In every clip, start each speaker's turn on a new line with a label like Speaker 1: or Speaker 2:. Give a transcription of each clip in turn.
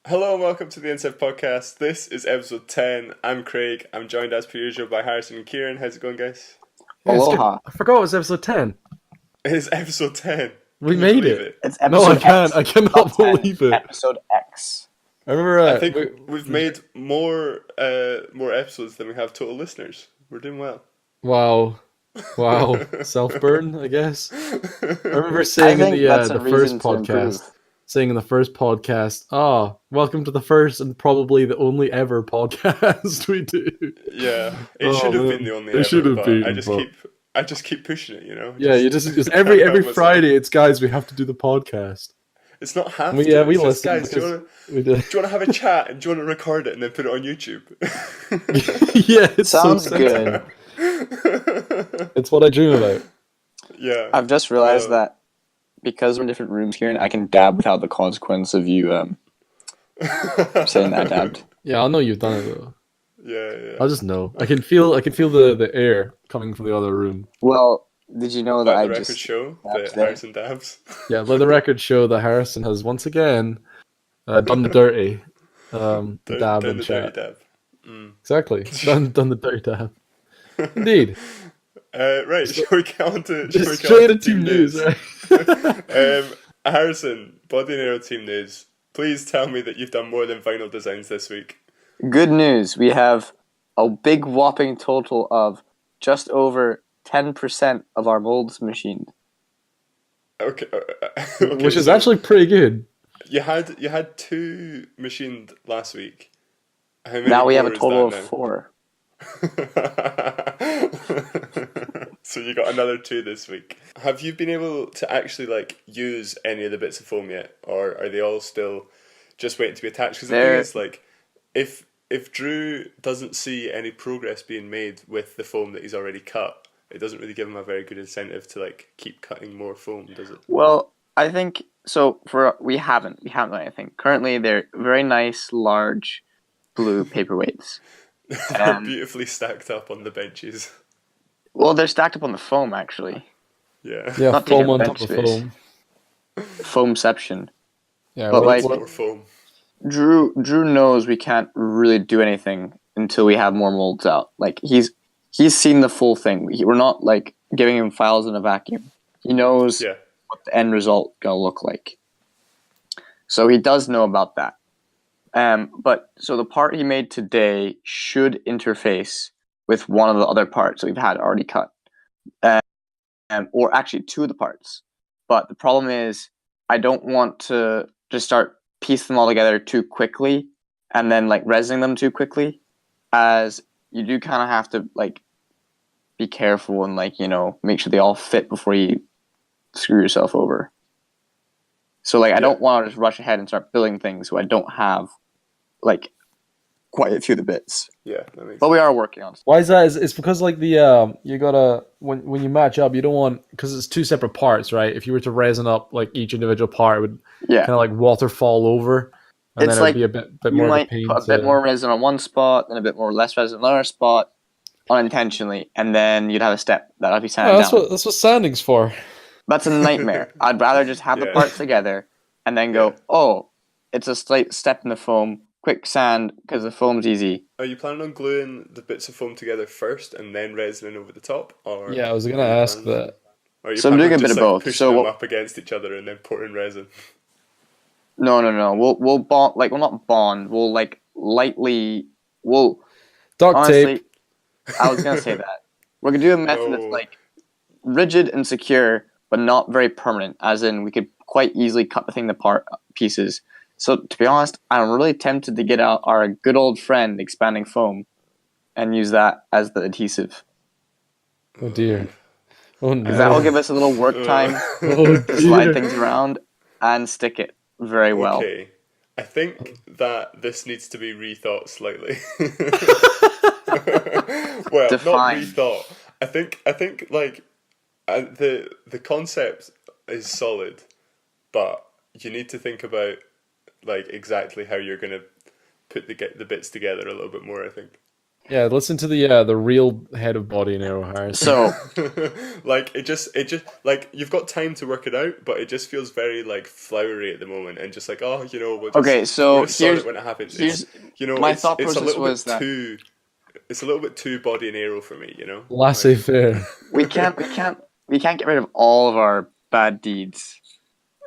Speaker 1: Hello and welcome to the insev podcast. This is episode 10. I'm Craig. I'm joined as per usual by Harrison and Kieran. How's it going, guys?
Speaker 2: Yeah,
Speaker 3: Aloha.
Speaker 2: I forgot it was episode 10.
Speaker 1: It is episode 10.
Speaker 2: We
Speaker 1: Can you
Speaker 2: made
Speaker 1: believe
Speaker 2: it.
Speaker 3: It's
Speaker 2: No,
Speaker 3: episode
Speaker 2: I can't.
Speaker 3: X,
Speaker 2: I cannot
Speaker 3: not 10,
Speaker 2: believe it.
Speaker 3: Episode X.
Speaker 2: I remember.
Speaker 1: I think we've made more episodes than we have total listeners. We're doing well.
Speaker 2: Wow. Self burn, I guess. I remember saying in the first podcast. Saying in the first podcast, welcome to the first and probably the only ever podcast we do.
Speaker 1: Yeah, it should have been the only ever,
Speaker 2: should have
Speaker 1: but
Speaker 2: been,
Speaker 1: I just keep pushing it, you know?
Speaker 2: Yeah, you just every Friday, it's guys, we have to do the podcast.
Speaker 1: It's not half.
Speaker 2: We listen.
Speaker 1: Guys, do you want to have a chat and do you want to record it and then put it on YouTube?
Speaker 2: Yeah, it
Speaker 3: sounds good.
Speaker 2: It's what I dream about.
Speaker 1: Yeah.
Speaker 3: I've just realized that because we're in different rooms here, and I can dab without the consequence of you saying that I dabbed.
Speaker 2: Yeah, I know you've done it though.
Speaker 1: Yeah.
Speaker 2: I just know. I can feel the air coming from the other room.
Speaker 3: Well, did you know that
Speaker 1: Let
Speaker 3: I
Speaker 1: the record
Speaker 3: just
Speaker 1: show
Speaker 3: dabbed
Speaker 1: that
Speaker 3: there?
Speaker 1: Harrison dabs.
Speaker 2: Yeah, let the record show that Harrison has once again done the dirty dab
Speaker 1: Done
Speaker 2: and
Speaker 1: the
Speaker 2: chat.
Speaker 1: dirty dab.
Speaker 2: Exactly, done the dirty dab. Indeed.
Speaker 1: Right, shall we get on to
Speaker 2: Straight to team news, right?
Speaker 1: Harrison, Body and Aero team news. Please tell me that you've done more than final designs this week.
Speaker 3: Good news. We have a big whopping total of just over 10% of our molds machined.
Speaker 1: Okay,
Speaker 2: Which is actually pretty good.
Speaker 1: You had 2 machined last week. How many
Speaker 3: Now we have
Speaker 1: more
Speaker 3: a
Speaker 1: is
Speaker 3: total
Speaker 1: that
Speaker 3: of
Speaker 1: now?
Speaker 3: 4.
Speaker 1: So you got another 2 this week. Have you been able to actually use any of the bits of foam yet, or are they all still just waiting to be attached? Because the thing is, if Drew doesn't see any progress being made with the foam that he's already cut, it doesn't really give him a very good incentive to keep cutting more foam, does it?
Speaker 3: Well, I think so. We haven't done anything. Currently, they're very nice, large, blue paperweights.
Speaker 1: They're beautifully stacked up on the benches.
Speaker 3: Well, they're stacked up on the foam, actually.
Speaker 1: Yeah.
Speaker 2: Yeah,
Speaker 3: Not
Speaker 2: foam
Speaker 3: taking
Speaker 2: on
Speaker 3: bench
Speaker 2: top of
Speaker 3: space.
Speaker 2: foam.
Speaker 3: Foamception.
Speaker 2: Yeah,
Speaker 3: But,
Speaker 2: well,
Speaker 1: More foam.
Speaker 3: Drew knows we can't really do anything until we have more molds out. He's seen the full thing. We're not giving him files in a vacuum. He knows what the end result gonna look like. So he does know about that. But so the part he made today should interface with one of the other parts that we've had already cut, or actually 2 of the parts. But the problem is, I don't want to just start piece them all together too quickly, and then resining them too quickly, as you do kind of have to be careful and make sure they all fit before you screw yourself over. So I don't want to just rush ahead and start building things so I don't have quite a few of the bits.
Speaker 1: Yeah, that makes
Speaker 3: But we are working on stuff.
Speaker 2: why is that? It's because you gotta when you match up, you don't want, because it's 2 separate parts, right? If you were to resin up each individual part, it would kind of waterfall over, and
Speaker 3: It's
Speaker 2: then it'd be a bit
Speaker 3: You
Speaker 2: more of a
Speaker 3: might
Speaker 2: pain.
Speaker 3: put a bit more resin on one spot, and a bit more less resin on another spot, unintentionally, and then you'd have a step that'll be sanded down.
Speaker 2: That's what sanding's for.
Speaker 3: That's a nightmare. I'd rather just have the parts together and then go, it's a slight step in the foam, quick sand, because the foam's easy.
Speaker 1: Are you planning on gluing the bits of foam together first and then resining over the top? Or
Speaker 2: Yeah, I was gonna ask that.
Speaker 1: Or are you
Speaker 3: So I'm
Speaker 1: planning
Speaker 3: doing a
Speaker 1: on
Speaker 3: bit of both.
Speaker 1: pushing
Speaker 3: So
Speaker 1: them
Speaker 3: what-
Speaker 1: up against each other and then pouring resin?
Speaker 3: No. We'll bond, we'll not bond. We'll lightly. We'll
Speaker 2: Duct
Speaker 3: honestly.
Speaker 2: tape.
Speaker 3: I was gonna say that we're gonna do a method
Speaker 1: No.
Speaker 3: that's rigid and secure, but not very permanent. As in, we could quite easily cut the thing apart pieces. So to be honest, I'm really tempted to get out our good old friend expanding foam, and use that as the adhesive.
Speaker 2: Oh dear. Oh no.
Speaker 3: That will give us a little work time
Speaker 2: Oh
Speaker 3: to slide
Speaker 2: dear.
Speaker 3: things around and stick it very well.
Speaker 1: Okay. I think that this needs to be rethought slightly. Well,
Speaker 3: Define.
Speaker 1: not rethought. I think the concept is solid, but you need to think about exactly how you're gonna put the bits together a little bit more, I think.
Speaker 2: Yeah, listen to the real head of Body and Arrow, Harris.
Speaker 3: So,
Speaker 1: like it just like you've got time to work it out, but it just feels very like flowery at the moment, and just like we'll just
Speaker 3: okay, so
Speaker 1: we'll just sort it when it happens.
Speaker 3: Here's
Speaker 1: My
Speaker 3: thought
Speaker 1: it's a
Speaker 3: process
Speaker 1: little
Speaker 3: was
Speaker 1: bit
Speaker 3: that
Speaker 1: too. It's a little bit too Body and Arrow for me,
Speaker 2: Laissez-faire.
Speaker 3: we can't get rid of all of our bad deeds,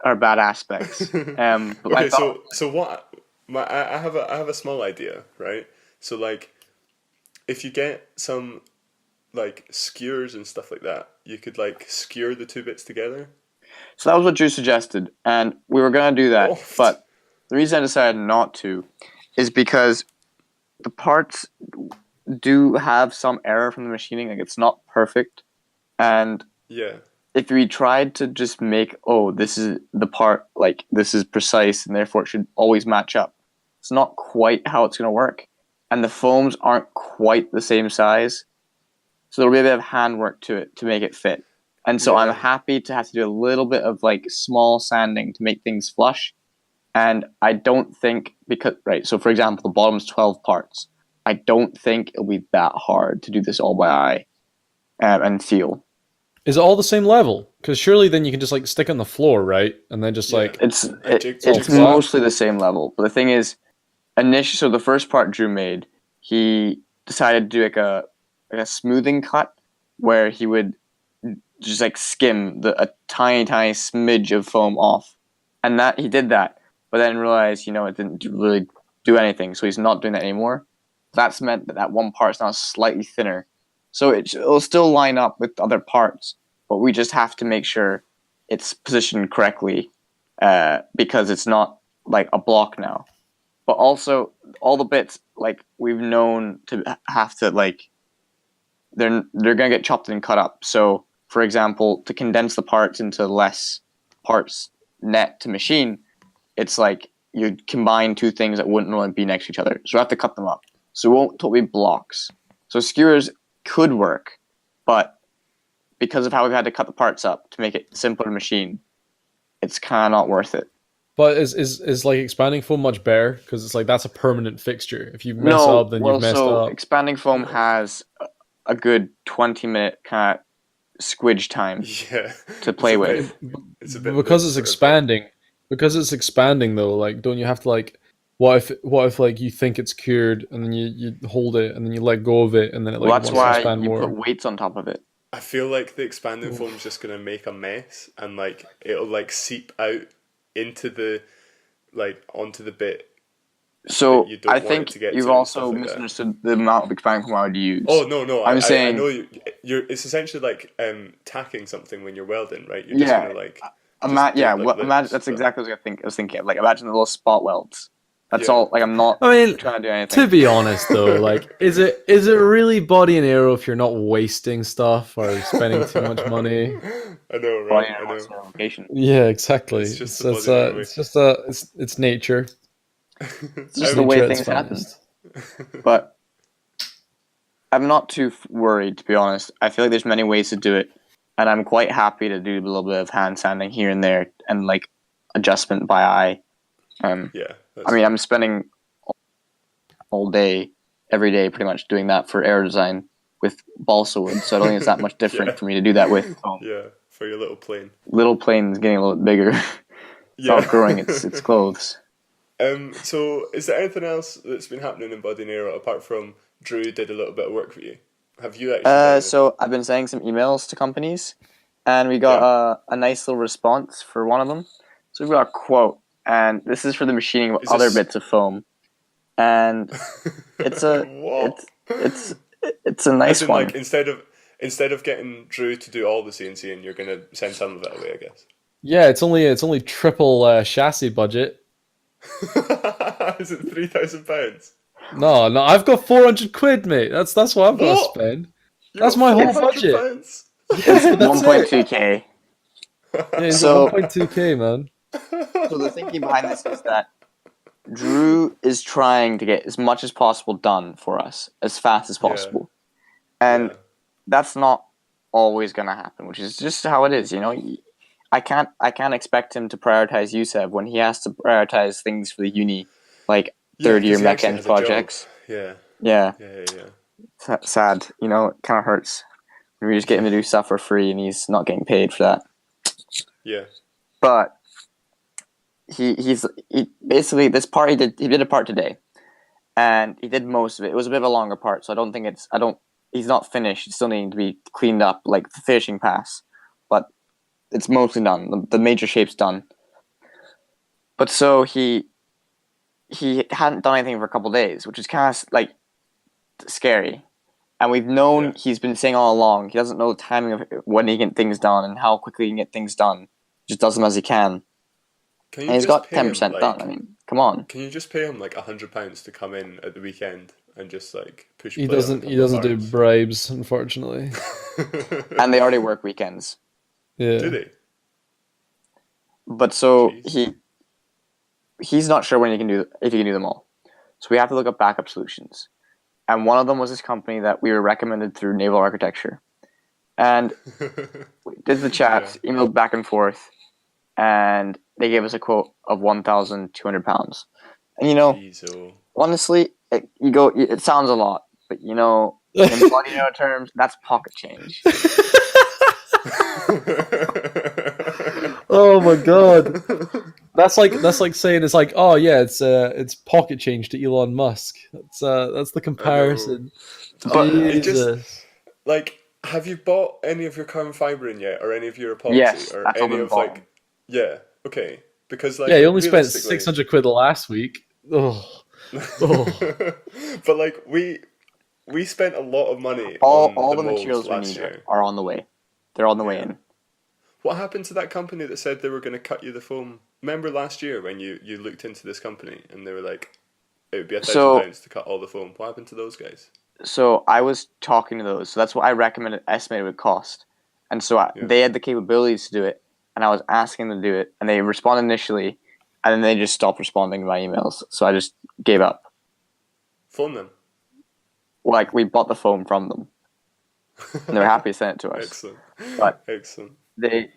Speaker 3: our bad aspects. But
Speaker 1: okay, so what? I have a small idea, right? So like, if you get some like skewers and stuff like that, you could like skewer the two bits together.
Speaker 3: So that was what Drew suggested, and we were gonna do that,
Speaker 1: Oh.
Speaker 3: but the reason I decided not to is because the parts do have some error from the machining, like it's not perfect, and
Speaker 1: Yeah.
Speaker 3: if we tried to just make this is the part, like this is precise and therefore it should always match up, it's not quite how it's gonna work, and the foams aren't quite the same size, so there'll be a bit of handwork to it to make it fit. And so I'm happy to have to do a little bit of like small sanding to make things flush. And I don't think so for example, the bottom's 12 parts. I don't think it'll be that hard to do this all by eye and feel.
Speaker 2: Is it all the same level? Because surely then you can just like stick it on the floor, right? And then just like
Speaker 3: it's mostly the same level. But the thing is, so the first part Drew made, he decided to do like a smoothing cut where he would just like skim a tiny smidge of foam off, and that he did that, but then realized it didn't really do anything, so he's not doing that anymore. That's meant that one part is now slightly thinner, so it'll still line up with other parts, but we just have to make sure it's positioned correctly, because it's not like a block now. But also all the bits like we've known to have to like they're gonna get chopped and cut up. So for example, to condense the parts into less parts net to machine, it's like you combine two things that wouldn't normally be next to each other. So we have to cut them up. So it won't totally be blocks. So skewers could work, but because of how we've had to cut the parts up to make it simpler to machine, it's kind of not worth it.
Speaker 2: But is like expanding foam much better? Because it's like that's a permanent fixture. If you mess up, then you've messed up.
Speaker 3: Expanding foam has a good 20-minute kind of squidge time to play with.
Speaker 1: It's a bit
Speaker 2: because it's expanding. Because it's expanding though, like don't you have to like what if like you think it's cured and then you hold it and then you let go of it and then it like
Speaker 3: wants to expand
Speaker 2: more.
Speaker 3: That's why you put weights on top of it.
Speaker 1: I feel like the expanding foam is just gonna make a mess and like it'll like seep out into the onto the bit.
Speaker 3: So I think you've also misunderstood the amount of expanding foam I would use.
Speaker 1: Oh no!
Speaker 3: I'm saying
Speaker 1: I know you're. It's essentially like tacking something when you're welding, right? You're just gonna like.
Speaker 3: Imagine that's exactly what I was thinking of. Like imagine the little spot welds. That's all. Like I'm not. trying to do anything.
Speaker 2: To be honest, though, like is it really Body and Arrow if you're not wasting stuff or spending too much money?
Speaker 1: I know, right? I know.
Speaker 2: Yeah, exactly.
Speaker 1: It's just
Speaker 2: it's nature.
Speaker 3: It's just the way things happen. But I'm not too worried, to be honest. I feel like there's many ways to do it, and I'm quite happy to do a little bit of hand sanding here and there and like adjustment by eye. I'm spending all day, every day, pretty much doing that for air design with balsa wood. So I don't think it's that much different for me to do that with foam.
Speaker 1: Yeah, for your little plane.
Speaker 3: Little plane's getting a little bit bigger. It's outgrowing its clothes.
Speaker 1: So is there anything else that's been happening in Body and Arrow apart from Drew did a little bit of work for you? Have you actually?
Speaker 3: So I've been sending some emails to companies, and we got a nice little response for one of them. So we've got a quote, and this is for the machining of other bits of foam, and it's a it's a nice one.
Speaker 1: Like instead of getting Drew to do all the CNC, you're gonna send some of it away, I guess.
Speaker 2: Yeah, it's only triple chassis budget.
Speaker 1: Is it £3,000?
Speaker 2: No, I've got 400 quid, mate. That's what I've got to spend. That's my whole budget.
Speaker 3: It's 1.2k.
Speaker 2: Yeah, so 1.2k, man.
Speaker 3: So the thinking behind this is that Drew is trying to get as much as possible done for us as fast as possible, and that's not always going to happen, which is just how it is, I can't expect him to prioritize USEV when he has to prioritize things for the uni, like third-year mech eng projects.
Speaker 1: Yeah.
Speaker 3: sad. You know, it kind of hurts. We just get him to do stuff for free, and he's not getting paid for that.
Speaker 1: Yeah.
Speaker 3: But he basically this part he did a part today, and he did most of it. It was a bit of a longer part, so he's not finished. It's still needing to be cleaned up, like the finishing pass, but it's mostly done. The major shape's done. But so he hadn't done anything for a couple of days, which is kind of like scary. And we've known he's been saying all along he doesn't know the timing of when he can get things done and how quickly he can get things done. Just does them as he can. And he's got 10% done. I mean, come on.
Speaker 1: Can you just pay him like £100 to come in at the weekend and just like push?
Speaker 2: He doesn't do bribes, unfortunately.
Speaker 3: And they already work weekends.
Speaker 2: Yeah.
Speaker 1: Do they?
Speaker 3: But so he's not sure if he can do them all. So we have to look up backup solutions. And one of them was this company that we were recommended through Naval Architecture. And we did the chat, emailed back and forth, and they gave us a quote of £1,200. And you know, honestly, it sounds a lot, but you know, in bloody terms, that's pocket change.
Speaker 2: Oh my god. That's like saying oh yeah, it's pocket change to Elon Musk. That's the comparison.
Speaker 1: But it just, like, have you bought any of your carbon fiber in yet, or any of your epoxy,
Speaker 3: yes,
Speaker 1: or any of like? Yeah, okay, because like
Speaker 2: you only spent £600 last week. Oh.
Speaker 1: But like we spent a lot of money.
Speaker 3: All the materials we need are on the way. They're on the way in.
Speaker 1: What happened to that company that said they were going to cut you the foam? Remember last year when you looked into this company and they were like, it would be £1,000 to cut all the foam. What happened to those guys?
Speaker 3: So I was talking to those. So that's what I estimated would cost. And so they had the capabilities to do it. And I was asking them to do it. And they responded initially. And then they just stopped responding to my emails. So I just gave up.
Speaker 1: Phone them?
Speaker 3: Like, we bought the foam from them. And they were happy to send it to us.
Speaker 1: Excellent.
Speaker 3: But
Speaker 1: excellent.
Speaker 3: They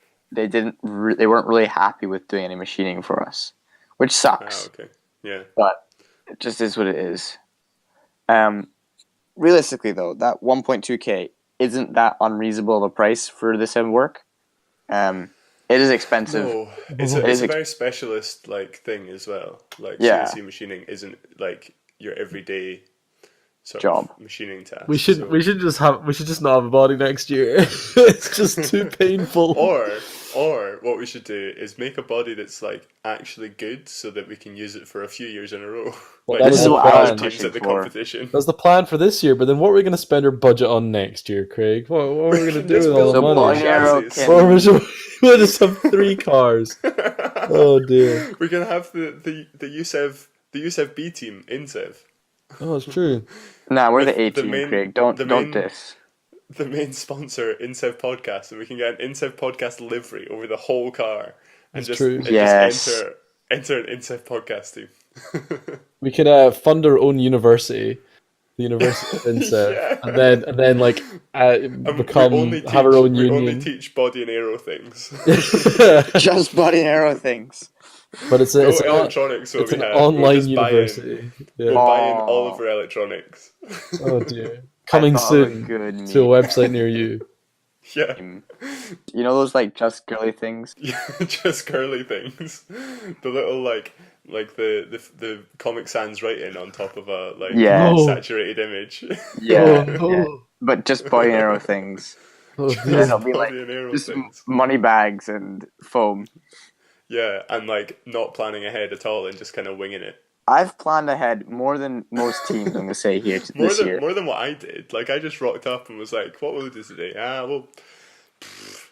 Speaker 3: weren't really happy with doing any machining for us, which sucks.
Speaker 1: Okay. Yeah.
Speaker 3: But it just is what it is. Realistically, though, that 1.2K isn't that unreasonable of a price for this end work. It is expensive.
Speaker 1: No, it's a very specialist like thing as well. Like CNC machining isn't like your everyday job machining task.
Speaker 2: We should just not have a body next year. It's just too painful.
Speaker 1: Or what we should do is make a body that's like actually good, so that we can use it for a few years in a row.
Speaker 2: Well,
Speaker 1: like
Speaker 3: this is what I was pushing
Speaker 1: at the
Speaker 3: for.
Speaker 1: Competition.
Speaker 2: That's the plan for this year. But then, what are we going to spend our budget on next year, Craig? What are we going to do with all the money? We'll just have 3 cars. Oh dear.
Speaker 1: We're gonna have the USEV B team, insev.
Speaker 2: Oh, it's true.
Speaker 3: Nah, we're the A team, Craig. Don't diss.
Speaker 1: The main sponsor, Insev Podcast, and we can get an Insev Podcast livery over the whole car. And
Speaker 2: That's
Speaker 1: just,
Speaker 2: true.
Speaker 1: And just enter an Insev Podcast team.
Speaker 2: We can fund our own university, the University of Insev, and then like have our own union.
Speaker 1: We only teach body and aero things.
Speaker 3: Just body and aero things.
Speaker 2: But it's
Speaker 1: electronics.
Speaker 2: It's an online university.
Speaker 1: We'll buy in all of our electronics.
Speaker 2: Oh dear. Coming soon to a website near you.
Speaker 1: Yeah.
Speaker 3: You know those like just girly things?
Speaker 1: Yeah, just girly things. The little like the Comic Sans writing on top of a saturated image.
Speaker 3: Yeah. But just body and aero things. It'll be like just money bags and foam.
Speaker 1: Yeah, and like not planning ahead at all and just kind of winging it.
Speaker 3: I've planned ahead more than most teams, I'm going to say here this year.
Speaker 1: More than what I did. Like, I just rocked up and was like, what will we do today? Well,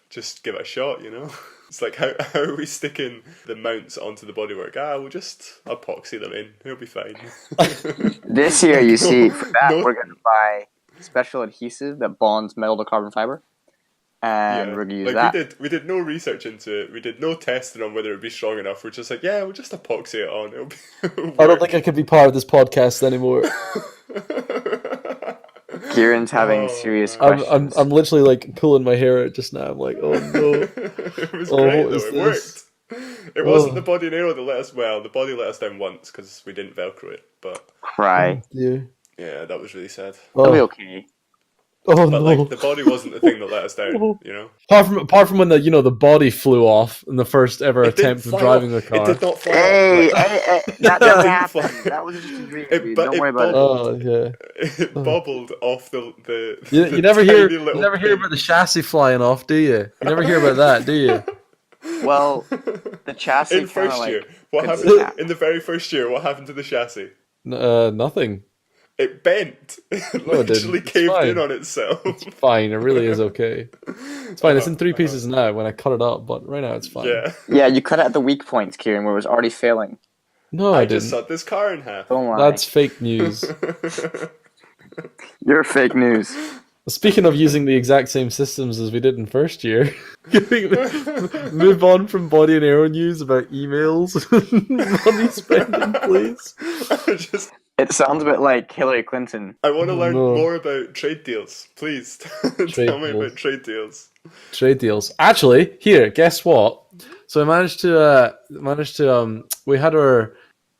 Speaker 1: just give it a shot, you know? It's like, how are we sticking the mounts onto the bodywork? We'll just epoxy them in. It'll be fine.
Speaker 3: This year, you see, for that, we're going to buy special adhesive that bonds metal to carbon fiber. And we're going to use that.
Speaker 1: We did no research into it. We did no testing on whether it would be strong enough. We're just like, we'll just epoxy it on.
Speaker 2: I don't think I could be part of this podcast anymore.
Speaker 3: Kieran's having serious questions.
Speaker 2: I'm literally like pulling my hair out just now. I'm like, oh no.
Speaker 1: It was great though. It worked. It wasn't the body and aero that let us. Well, the body let us down once because we didn't Velcro it. But
Speaker 3: cry.
Speaker 2: Yeah.
Speaker 1: Yeah, that was really sad.
Speaker 3: It'll be okay.
Speaker 2: Oh,
Speaker 1: but
Speaker 2: no.
Speaker 1: like the body wasn't the thing that let us down, you know.
Speaker 2: Apart from when the body flew off in the first ever attempt of driving the car.
Speaker 1: It did not fly
Speaker 3: Hey,
Speaker 1: off.
Speaker 3: that never happened. That was just a dream. Don't worry about it.
Speaker 2: Oh yeah.
Speaker 1: It bobbled off the
Speaker 2: You never hear about the chassis flying off, do you? You never hear about that, do you?
Speaker 3: Well, the chassis
Speaker 1: in first year. What happened in the very first year? What happened to the chassis?
Speaker 2: Nothing.
Speaker 1: It bent. It literally caved in on itself.
Speaker 2: It's fine. It really is okay. It's fine. It's in 3 pieces now when I cut it up, but right now it's fine.
Speaker 3: Yeah, you cut it at the weak points, Kieran, where it was already failing.
Speaker 2: No, I didn't.
Speaker 1: Just sawed this car in half.
Speaker 3: Don't lie.
Speaker 2: That's fake news.
Speaker 3: You're fake news.
Speaker 2: Speaking of using the exact same systems as we did in first year, move on from body and aero news about emails money spending, please.
Speaker 3: It sounds a bit like Hillary Clinton.
Speaker 1: I want to learn more about trade deals. Please tell me about trade deals.
Speaker 2: Trade deals. Actually, here, guess what? So I managed to we had our.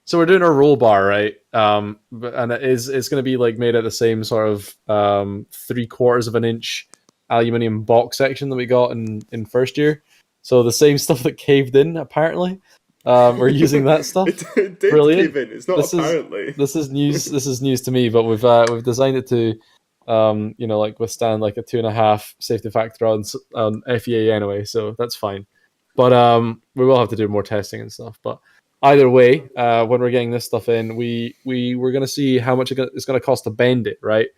Speaker 2: So we're doing our roll bar, right? And it's going to be like made out of the same sort of 3/4 of an inch aluminium box section that we got in first year. So the same stuff that caved in, apparently. We're using that stuff.
Speaker 1: It did cave in. It's not apparently.
Speaker 2: This is news. This is news to me. But we've designed it to, like withstand like a 2.5 safety factor on FEA anyway. So that's fine. But we will have to do more testing and stuff. But either way, when we're getting this stuff in, we're going to see how much it's going to cost to bend it, right?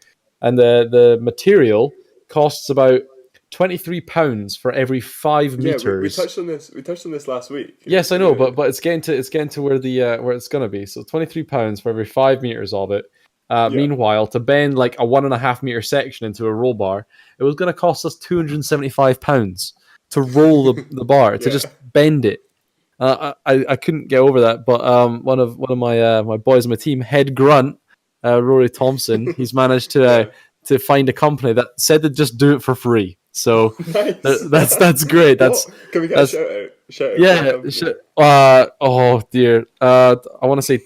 Speaker 2: And the material costs about £23 for every 5 meters.
Speaker 1: Yeah, we touched on this. We touched on this last week.
Speaker 2: Yes, I know, but it's getting to where where it's going to be. So £23 for every 5 meters of it. Meanwhile, to bend like a 1.5 meter section into a roll bar, it was going to cost us £275 to roll the bar to just bend it. I couldn't get over that, but one of my boys on my team, head grunt, Rory Thompson, he's managed to find a company that said they'd just do it for free. So
Speaker 1: nice.
Speaker 2: that's great.
Speaker 1: Can we get a shout out?
Speaker 2: Yeah. Oh dear. I want to say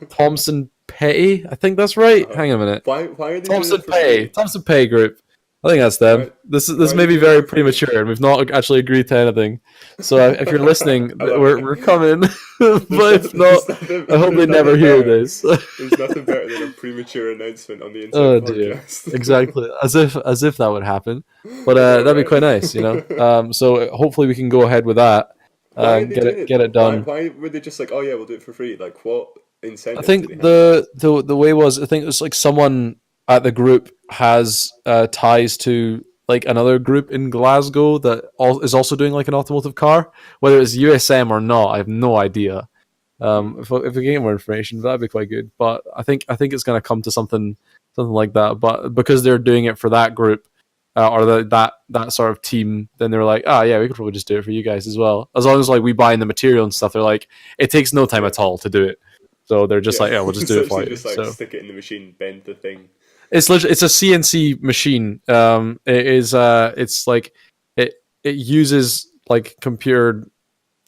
Speaker 2: Thompson Petty. I think that's right. Hang on a minute.
Speaker 1: Why are they
Speaker 2: Thompson Petty? Thompson Petty Group. I think that's them. Right. This may be very premature, and we've not actually agreed to anything. So if you're listening, we're coming. But if not, I hope they never hear this.
Speaker 1: There's nothing better than a premature announcement on the insev podcast.
Speaker 2: Exactly, as if that would happen. But that'd be quite nice, So hopefully we can go ahead with that. Get it done.
Speaker 1: Why were they just like, oh yeah, we'll do it for free? Like what incentive?
Speaker 2: I think the way was, I think it was like someone at the group has ties to like another group in Glasgow that is also doing like an automotive car. Whether it's USM or not, I have no idea. If we can get more information, that'd be quite good. But I think it's going to come to something like that. But because they're doing it for that group or that sort of team, then they're like, yeah, we could probably just do it for you guys as well. As long as like we buy in the material and stuff, they're like, it takes no time at all to do it. So they're just like, yeah, we'll just do it for you.
Speaker 1: Just like stick it in the machine, bend the thing.
Speaker 2: It's a CNC machine. It's like it uses like computer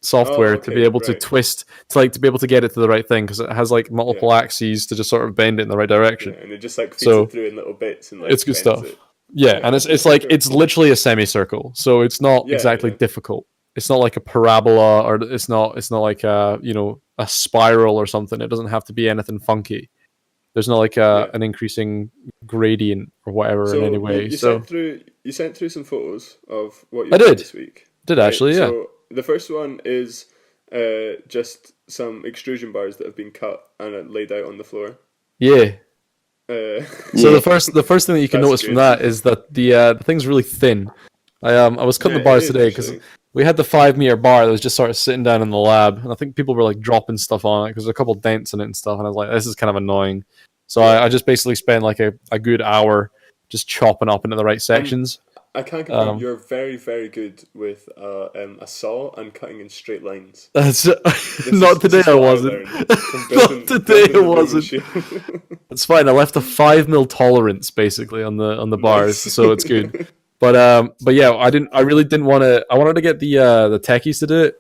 Speaker 2: software to be able to twist to be able to get it to the right thing, because it has like multiple axes to just sort of bend it in the right direction.
Speaker 1: And it just like feeds it through in little bits and like
Speaker 2: it's good stuff. And it's literally a semicircle, so it's not exactly difficult. It's not like a parabola, or it's not like a spiral or something. It doesn't have to be anything funky. There's not like an increasing gradient or whatever in any way.
Speaker 1: You sent through some photos of what you
Speaker 2: did
Speaker 1: this week.
Speaker 2: Did actually, yeah.
Speaker 1: So the first one is just some extrusion bars that have been cut and laid out on the floor.
Speaker 2: Yeah. So the first thing that you can notice from that is that the thing's really thin. I was cutting the bars today because we had the 5 meter bar that was just sort of sitting down in the lab, and I think people were like dropping stuff on it because there's a couple dents in it and stuff, and I was like, this is kind of annoying. So I just basically spent like a good hour just chopping up into the right sections.
Speaker 1: I can't confirm, you're very, very good with a saw and cutting in straight lines.
Speaker 2: Not today I wasn't. Not today I wasn't. It's fine. I left a 5mm tolerance basically on the bars, so it's good. But yeah, I really didn't want to. I wanted to get the techies to do it,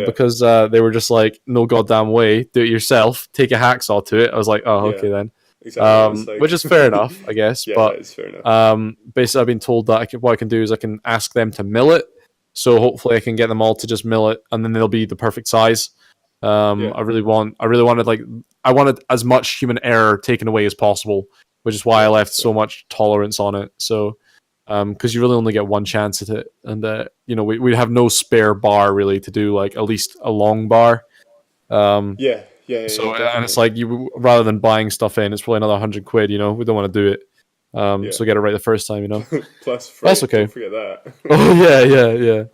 Speaker 2: because they were just like, no goddamn way, do it yourself. Take a hacksaw to it. I was like, okay then.
Speaker 1: Exactly.
Speaker 2: Which is fair enough, I guess.
Speaker 1: Yeah,
Speaker 2: but
Speaker 1: that is fair enough.
Speaker 2: Basically, I've been told that what I can do is I can ask them to mill it. So hopefully, I can get them all to just mill it, and then they'll be the perfect size. I really wanted as much human error taken away as possible, which is why I left so much tolerance on it. So, because you really only get one chance at it, and we have no spare bar really to do like at least a long bar.
Speaker 1: Yeah,
Speaker 2: So
Speaker 1: definitely.
Speaker 2: and it's like you rather than buying stuff in, it's probably another £100. We don't want to do it. So get it right the first time.
Speaker 1: Plus,
Speaker 2: that's okay.
Speaker 1: Don't forget that.
Speaker 2: Oh yeah.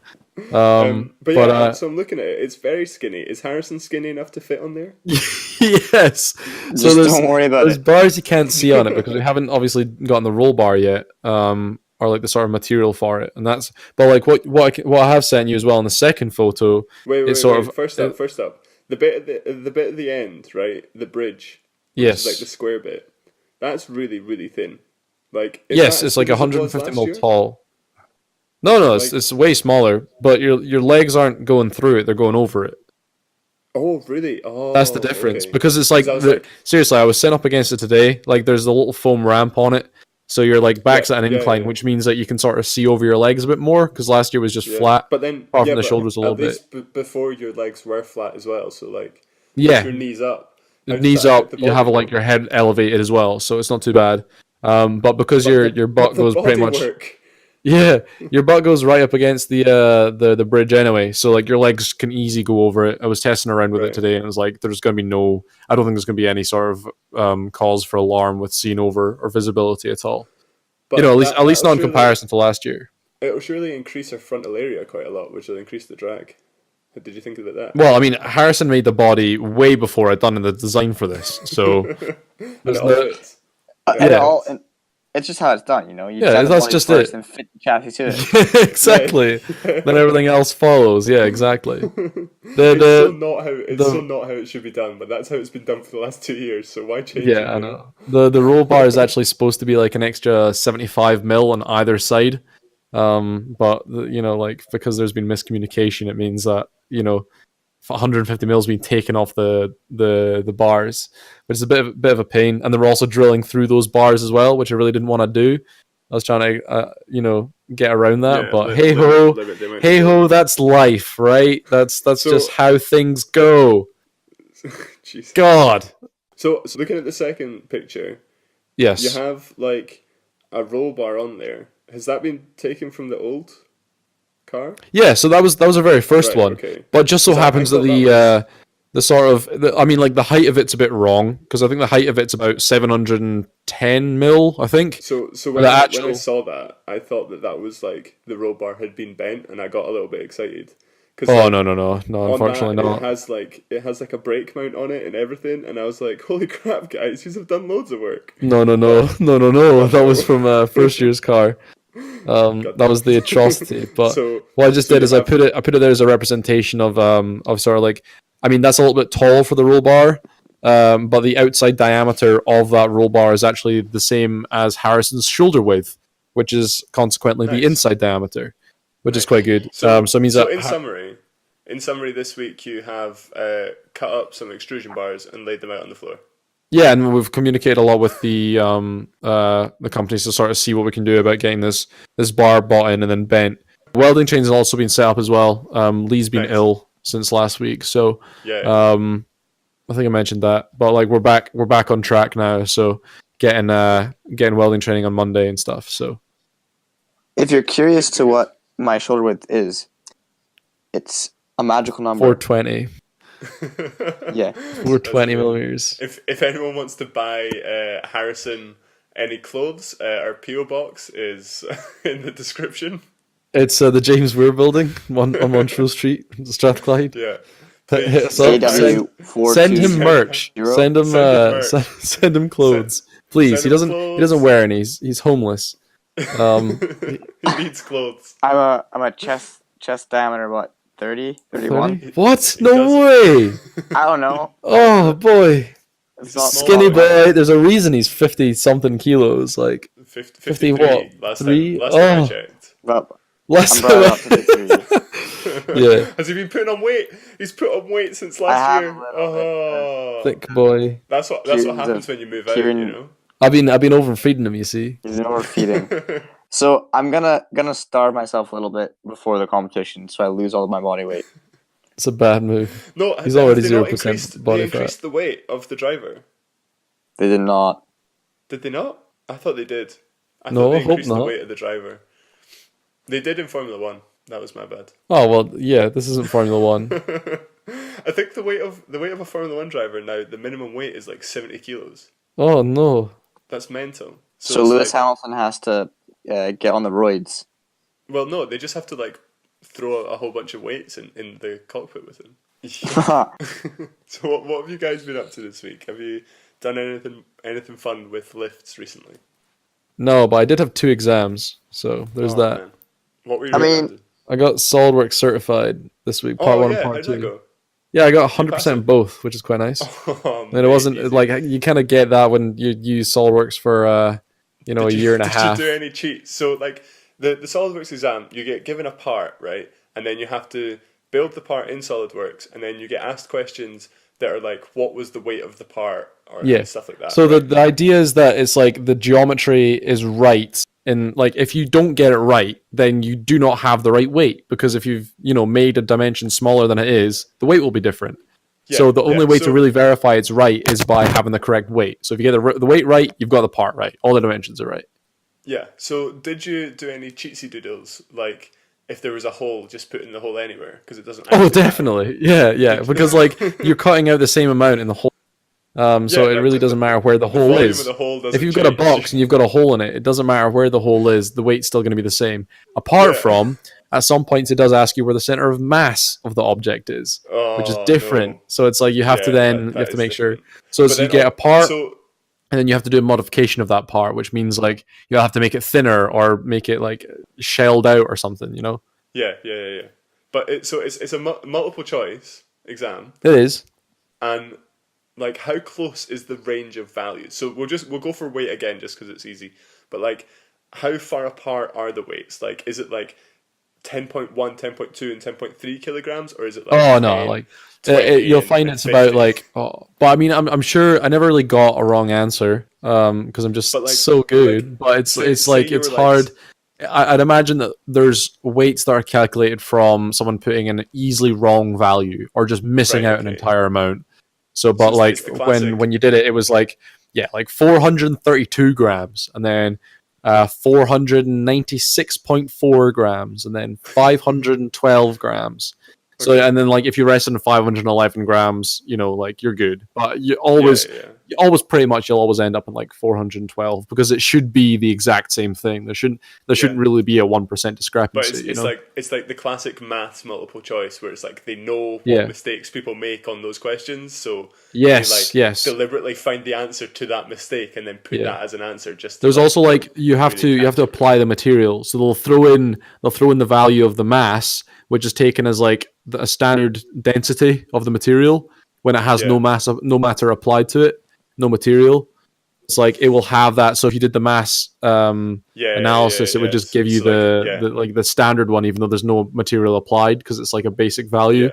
Speaker 1: So I'm looking at it. It's very skinny. Is Harrison skinny enough to fit on there?
Speaker 2: Yes.
Speaker 3: Just don't worry about
Speaker 2: there's bars you can't see on it because we haven't obviously gotten the roll bar yet, or like the sort of material for it. And that's like what I have sent you as well in the second photo.
Speaker 1: Wait. First up. The bit at the end, right? The bridge.
Speaker 2: Yes.
Speaker 1: Is like the square bit. That's really, really thin. Like
Speaker 2: yes, it's like 150 mil tall. No, it's way smaller. But your legs aren't going through it; they're going over it.
Speaker 1: Oh, really? Oh,
Speaker 2: that's the difference.
Speaker 1: Okay.
Speaker 2: Because it's like, seriously, I was sent up against it today. Like, there's a little foam ramp on it, so your like back's at an incline, which means that you can sort of see over your legs a bit more. Because last year was just flat,
Speaker 1: but then
Speaker 2: apart from the shoulders a little bit.
Speaker 1: Before your legs were flat as well, so like
Speaker 2: your
Speaker 1: knees up.
Speaker 2: Knees up, you have like your head elevated as well, so it's not too bad. But because your butt goes pretty much, your butt goes right up against the bridge anyway, so like your legs can easily go over it. I was testing around with it today, and it was like I don't think there's going to be any sort of cause for alarm with seeing over or visibility at all. But at least not in comparison to last year.
Speaker 1: It will surely increase our frontal area quite a lot, which will increase the drag. Did you think about that?
Speaker 2: Well, I mean, Harrison made the body way before I'd done the design for this, so
Speaker 3: it's just how it's done, You
Speaker 2: that's just it.
Speaker 3: And fit the chassis to it.
Speaker 2: Exactly. Then everything else follows. Yeah, exactly.
Speaker 1: It's so not how it should be done, but that's how it's been done for the last 2 years. So why change it?
Speaker 2: Yeah, I know. The roll bar is actually supposed to be like an extra 75 mil on either side. But like because there's been miscommunication, it means that 150 mils being taken off the bars, which is a bit of a pain. And they were also drilling through those bars as well, which I really didn't want to do. I was trying to get around that, but hey ho, that's life, right? That's just how things go. God.
Speaker 1: So looking at the second picture,
Speaker 2: yes,
Speaker 1: you have like a roll bar on there. Has that been taken from the old car?
Speaker 2: Yeah, so that was a very first one.
Speaker 1: Okay.
Speaker 2: But just so happens that the height of it's a bit wrong, because I think the height of it's about 710 mil, I think.
Speaker 1: So when I saw that, I thought that was like the roll bar had been bent, and I got a little bit excited.
Speaker 2: Oh, no, unfortunately not.
Speaker 1: It has like a brake mount on it and everything, and I was like, holy crap, guys, you have done loads of work.
Speaker 2: No. That was from first year's car. That was the atrocity. But what I just did is I put it there as a representation of sort of like, I mean, that's a little bit tall for the roll bar, but the outside diameter of that roll bar is actually the same as Harrison's shoulder width, which is consequently the inside diameter, which is quite good. So it means that
Speaker 1: in summary, this week you have cut up some extrusion bars and laid them out on the floor.
Speaker 2: Yeah, and we've communicated a lot with the companies to sort of see what we can do about getting this bar bought in and then bent. Welding chains have also been set up as well. Lee's been ill since last week, so I think I mentioned that. But like we're back on track now, so getting welding training on Monday and stuff. So
Speaker 3: if you're curious to what my shoulder width is, it's a magical number.
Speaker 2: 420.
Speaker 3: Yeah,
Speaker 2: 420 millimeters.
Speaker 1: If anyone wants to buy Harrison any clothes, our PO box is in the description.
Speaker 2: It's the James Weir building on Montrose Street, Strathclyde.
Speaker 1: Yeah.
Speaker 2: Send him merch. Send him clothes. Please. He doesn't wear any. He's homeless.
Speaker 1: He needs clothes.
Speaker 3: I'm a chest diameter, what? 30, 31?
Speaker 2: 30? What? No way!
Speaker 3: I don't know.
Speaker 2: Oh boy. Skinny boy. There's a reason he's 50 something kilos. Like
Speaker 1: 50
Speaker 2: what?
Speaker 1: Last
Speaker 2: 3?
Speaker 1: time I checked.
Speaker 3: Well,
Speaker 2: Less.
Speaker 3: I'm brought up to date too.
Speaker 2: Yeah.
Speaker 1: Has he been putting on weight? He's put on weight since last year.
Speaker 2: Thick boy.
Speaker 1: That's what happens when you move out, you know.
Speaker 2: I've been overfeeding him, you see.
Speaker 3: He's overfeeding. So I'm gonna starve myself a little bit before the competition, so I lose all of my body weight.
Speaker 2: It's a bad move.
Speaker 1: No,
Speaker 2: he's already
Speaker 1: 0% body
Speaker 2: fat. They
Speaker 1: increased the weight of the driver.
Speaker 3: They did not.
Speaker 1: Did they not? I thought they did. I
Speaker 2: thought
Speaker 1: they increased the weight of the driver. They did in Formula 1. That was my bad.
Speaker 2: Oh well, yeah. This isn't Formula 1.
Speaker 1: I think the weight of a Formula 1 driver now, the minimum weight is like 70 kilos.
Speaker 2: Oh no,
Speaker 1: that's mental.
Speaker 3: So Lewis Hamilton has to get on the roids.
Speaker 1: Well, no, they just have to like throw a whole bunch of weights in the cockpit with him. So what have you guys been up to this week? Have you done anything fun with lifts recently?
Speaker 2: No, but I did have 2 exams, so there's that.
Speaker 1: Man. What were you?
Speaker 2: I got SolidWorks certified this week, part 1 and part 2.
Speaker 1: How'd that go?
Speaker 2: Yeah, I got 100% in both, which is quite nice. And it wasn't easy. Like you kind of get that when you use SolidWorks for a year and a half.
Speaker 1: Did you do any cheats? So like the SolidWorks exam, you get given a part, right, and then you have to build the part in SolidWorks, and then you get asked questions that are like, what was the weight of the part, or stuff like that.
Speaker 2: So the idea is that it's like the geometry is right. And like if you don't get it right, then you do not have the right weight, because if you've made a dimension smaller than it is, the weight will be different. So the only way to really verify it's right is by having the correct weight. So if you get the weight right, you've got the part right. All the dimensions are right.
Speaker 1: Yeah. So did you do any cheatsy doodles? Like if there was a hole, just put in the hole anywhere because it doesn't.
Speaker 2: Oh, definitely. Yeah. Because like you're cutting out the same amount in the hole. So it really doesn't matter where the hole is. If you've got a box and you've got a hole in it, it doesn't matter where the hole is. The weight's still going to be the same. Apart from, at some points, it does ask you where the center of mass of the object is, which is different. No. So it's like you have to make sure. So you get a part, and then you have to do a modification of that part, which means like you have to make it thinner or make it like shelled out or something.
Speaker 1: Yeah. But it's a multiple choice exam.
Speaker 2: It is.
Speaker 1: And like, how close is the range of values? So we'll go for weight again just because it's easy. But like, how far apart are the weights? Like, is it like 10.1, 10.2, and 10.3 kilograms, or is it like? Oh 10,
Speaker 2: no, like you'll find it's 50. About like. Oh, but I mean, I'm sure I never really got a wrong answer because I'm just so good. But it's like it's hard. I'd imagine that there's weights that are calculated from someone putting an easily wrong value or just missing out an entire amount. So, but like when you did it, it was like 432 grams, and then 496.4 grams, and then 512 grams. So, and then like if you rest on 511 grams, like you're good. But you'll always end up in like 412 because it should be the exact same thing. There shouldn't really be a 1% discrepancy.
Speaker 1: But it's like the classic maths multiple choice where it's like they know what mistakes people make on those questions, so they deliberately find the answer to that mistake and then put that as an answer.
Speaker 2: There's also like you have to apply the material, so they'll throw in the value of the mass, which is taken as like a standard density of the material when it has no matter applied to it, no material. It's like it will have that. So if you did the mass analysis, it would just give you the standard one, even though there's no material applied because it's like a basic value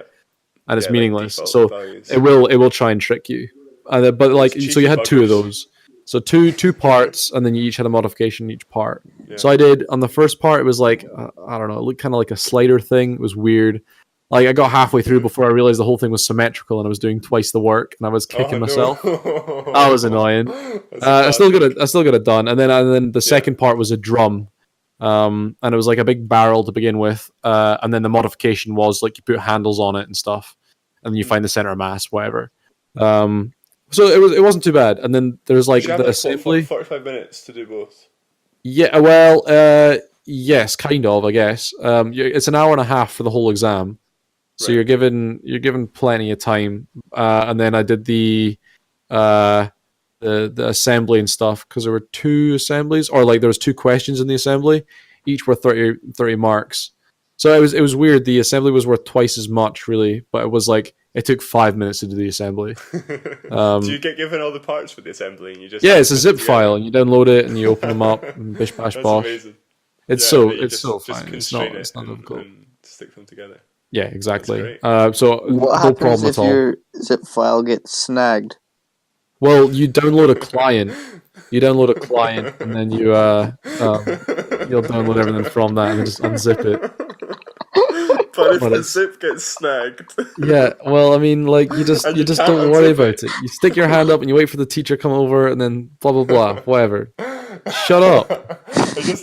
Speaker 2: and it's meaningless. Like so values. It will try and trick you. But like so you had 2 of those. So two parts, and then you each had a modification in each part. Yeah. So I did on the first part. It was like I don't know. It looked kind of like a slider thing. It was weird. Like I got halfway through before I realized the whole thing was symmetrical, and I was doing twice the work, and I was kicking myself. That was annoying. I still got it done, and then the second part was a drum, and it was like a big barrel to begin with, and then the modification was like you put handles on it and stuff, and then you find the center of mass, whatever. So it wasn't too bad, and then there's like the assembly.
Speaker 1: 45 minutes to do both.
Speaker 2: Yeah, well, yes, kind of, I guess. It's an hour and a half for the whole exam, so you're given plenty of time. And then I did the assembly and stuff because there were 2 assemblies, or like there was 2 questions in the assembly, each were 30 marks. So it was weird. The assembly was worth twice as much, really, but it was like it took 5 minutes to do the assembly.
Speaker 1: Do you get given all the parts for the assembly? And you just
Speaker 2: it's a zip file, and you download it, and you open them up, and bish bash bosh.
Speaker 1: Amazing.
Speaker 2: It's so fine. It's not difficult.
Speaker 1: And stick them together.
Speaker 2: Yeah, exactly. So
Speaker 3: what
Speaker 2: no problem
Speaker 3: happens
Speaker 2: at all.
Speaker 3: if your zip file gets snagged?
Speaker 2: Well, you download a client. And then you'll download everything from that and then just unzip it.
Speaker 1: But if the zip gets snagged.
Speaker 2: Yeah, well, I mean, like you just don't worry about it. You stick your hand up and you wait for the teacher to come over and then blah blah blah, whatever. Shut up.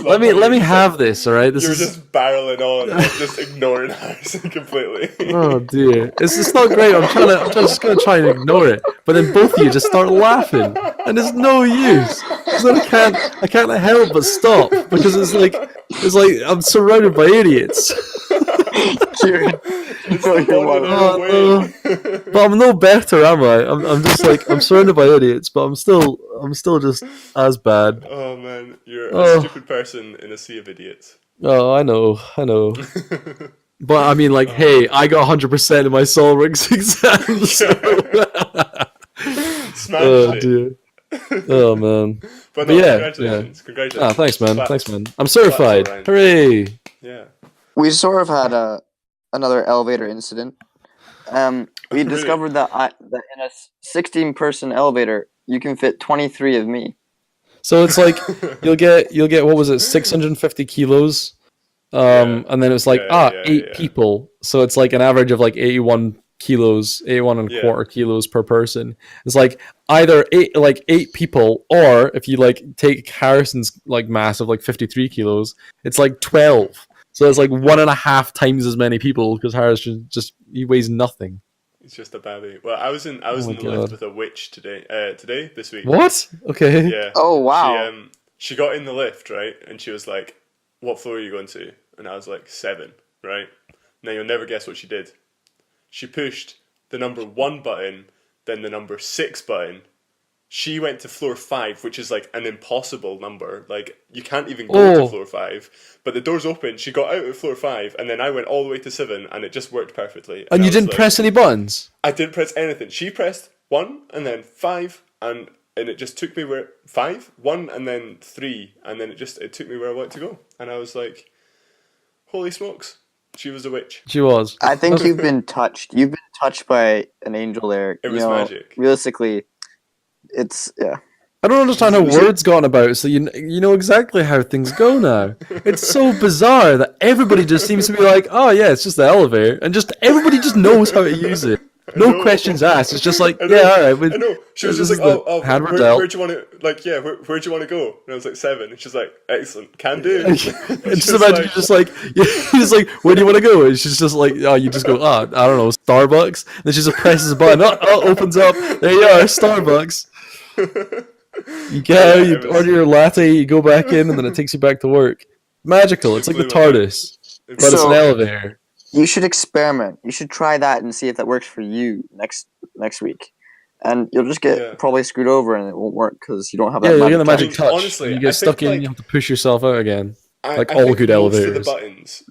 Speaker 2: Let me have this, all right?
Speaker 1: You're just barreling on, and just ignoring Harrison completely.
Speaker 2: Oh dear, it's not great. I'm just gonna try and ignore it, but then both of you just start laughing, and it's no use. So I can't help but stop because it's like I'm surrounded by idiots. But I'm no better, am I? I'm just like I'm surrounded by idiots, but I'm still just as bad.
Speaker 1: Oh man, you're a stupid person in a sea of idiots.
Speaker 2: Oh, I know. But I mean, like, hey, I got 100% in my SolRix exams.
Speaker 1: Smashed it.
Speaker 2: Dear. Oh man.
Speaker 1: But yeah, congratulations.
Speaker 2: Ah, thanks man. I'm certified. Hooray!
Speaker 1: Yeah.
Speaker 3: We sort of had another elevator incident. We discovered that in a 16-person elevator, you can fit 23 of me.
Speaker 2: So it's like you'll get what was it, 650 kilos, and then it's like 8 people. So it's like an average of like 81 kilos, 81 and a quarter kilos per person. It's like either 8 people, or if you like take Harrison's like mass of like 53 kilos, it's like 12. So it's like 1.5 times as many people because Harrison he weighs nothing.
Speaker 1: He's just a baby. Well, I was in the lift with a witch this week.
Speaker 2: What? Okay.
Speaker 1: Yeah.
Speaker 3: Oh wow.
Speaker 1: She got in the lift, right, and she was like, "What floor are you going to?" And I was like, 7, right? Now you'll never guess what she did. She pushed the number 1 button, then the number 6 button. She went to floor 5, which is like an impossible number. Like, you can't even go to floor 5. But the doors opened, she got out at floor 5, and then I went all the way to 7, and it just worked perfectly.
Speaker 2: And you didn't press any buttons?
Speaker 1: I didn't press anything. She pressed 1, and then 5, and it just took me where... 5, 1, and then 3, and then it took me where I wanted to go. And I was like, holy smokes. She was a witch.
Speaker 2: She was.
Speaker 3: I think you've been touched. You've been touched by an angel there.
Speaker 1: It was magic.
Speaker 3: Realistically... It's
Speaker 2: I don't understand how word's gone about, so you know exactly how things go now. It's so bizarre that everybody just seems to be like, oh yeah, it's just the elevator, and just everybody just knows how to use it. No questions asked. It's just like, yeah, all right.
Speaker 1: I know. She was just like, where do you want to, like, yeah, where do you want to go? And I was like, 7. And she's like, excellent, can do.
Speaker 2: And just imagine you're just like, where do you want to go? And she's just like, oh, you just go, I don't know, Starbucks. And then she just presses a button, opens up. There you are, Starbucks. You get out, you order your latte, you go back in, and then it takes you back to work. Magical. It's like the TARDIS, but it's an elevator.
Speaker 3: You should experiment. You should try that and see if that works for you next week. And you'll just get probably screwed over and it won't work because you don't have that
Speaker 2: magic touch. Yeah, you get the magic touch.
Speaker 1: Honestly,
Speaker 2: you get stuck in, you have to push yourself out again. Like all
Speaker 1: think
Speaker 2: good elevators.
Speaker 1: Most of the buttons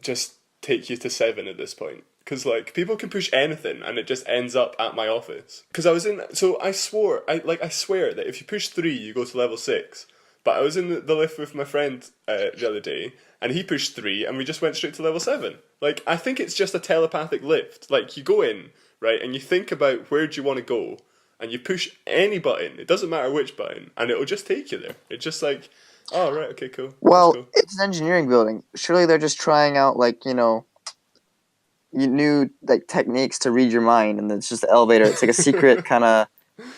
Speaker 1: just take you to 7 at this point. Because, like, people can push anything and it just ends up at my office. Because I swear that if you push 3, you go to level 6. But I was in the lift with my friend the other day, and he pushed 3, and we just went straight to level 7. Like, I think it's just a telepathic lift. Like, you go in, right, and you think about where do you want to go, and you push any button, it doesn't matter which button, and it'll just take you there. It's just like, oh, right, okay, cool.
Speaker 3: Well, it's an engineering building. Surely they're just trying out, like, new like techniques to read your mind, and it's just the elevator. It's like a secret kind of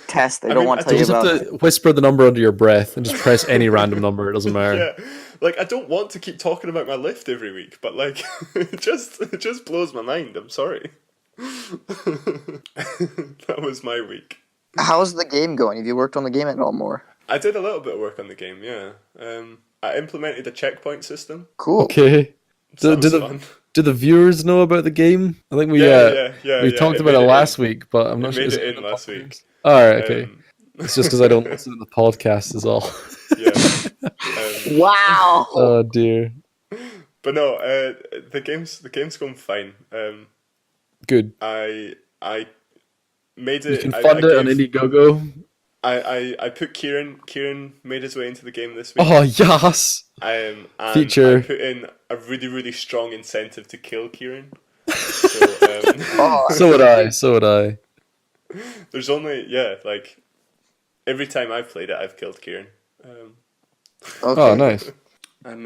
Speaker 3: test they don't want to tell you about.
Speaker 2: You just have to whisper the number under your breath and just press any random number. It doesn't matter.
Speaker 1: Yeah, like I don't want to keep talking about my lift every week, but like it just blows my mind. I'm sorry. That was my week.
Speaker 3: How's the game going? Have you worked on the game at all more?
Speaker 1: I did a little bit of work on the game. Yeah, I implemented a checkpoint system.
Speaker 3: Cool.
Speaker 2: Okay. Do the viewers know about the game? I think we talked about it last week, but I'm not sure.
Speaker 1: Made it in last week.
Speaker 2: All right, okay. It's just because I don't listen to the podcast, is all.
Speaker 1: Yeah.
Speaker 3: Wow.
Speaker 2: Oh dear.
Speaker 1: But no, the game's going fine.
Speaker 2: Good.
Speaker 1: I made it.
Speaker 2: You can fund it on Indiegogo.
Speaker 1: I put Kieran. Kieran made his way into the game this week.
Speaker 2: Oh yes.
Speaker 1: And
Speaker 2: Feature.
Speaker 1: I put in a really, really strong incentive to kill Kieran. So,
Speaker 2: so would I. So would I.
Speaker 1: There's only like every time I've played it, I've killed Kieran.
Speaker 3: Okay.
Speaker 2: Oh, nice.
Speaker 1: And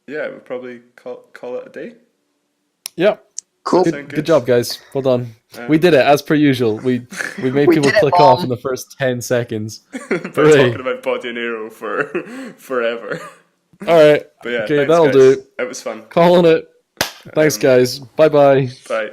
Speaker 1: we'll probably call it a day.
Speaker 2: Yep.
Speaker 3: Cool.
Speaker 2: Good job, guys. Well done. We did it as per usual. We made people click off in the first 10 seconds.
Speaker 1: By talking about Body and Arrow for forever.
Speaker 2: All right.
Speaker 1: But yeah,
Speaker 2: okay,
Speaker 1: thanks,
Speaker 2: that'll
Speaker 1: guys.
Speaker 2: do.
Speaker 1: It was fun.
Speaker 2: Calling it. Thanks, guys. Bye-bye.
Speaker 1: Bye.